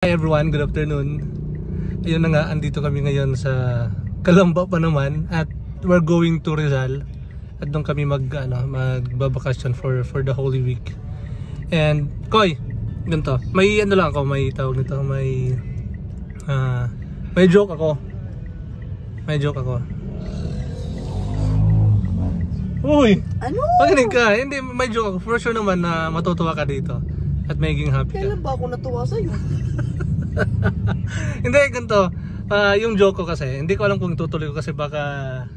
Hi everyone, good afternoon. Ayun na nga, andito kami ngayon sa Calamba pa naman at we're going to Rizal. At doon kami magbabakasyon for the Holy Week. And Koy, ganito. May ano lang ako, may tawag nito, may joke ako. May joke ako. Uy! Ano? Makinig ka. Hindi, may joke ako. For sure naman na matutuwa ka dito. At magiging happy ka. Kailan ba ako natuwa sa'yo? Hindi, ganito. Yung joke ko kasi, hindi ko alam kung tutuloy ko kasi baka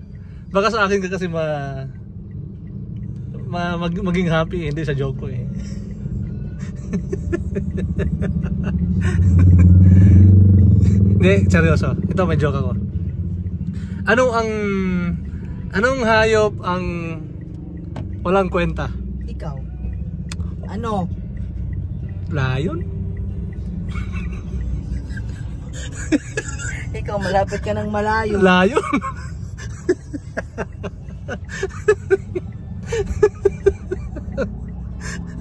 sa akin ka kasi maging happy, hindi sa joke ko eh. Hindi, seryoso. Ito may joke ako. Anong hayop ang walang kwenta? Ikaw. Ano? Lion? Ikaw, malapit ka ng malayo. Lion?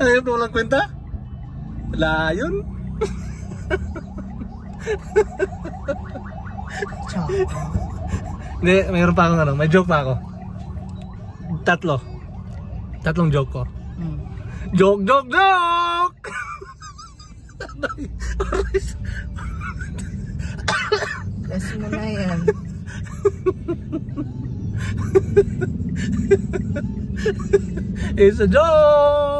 Hayop na walang kwenta? Lion? Tsaka. Hindi, mayroon pa akong may joke pa ako. Tatlong joke ko. Joke! Kasi mo na yan. It's a joke!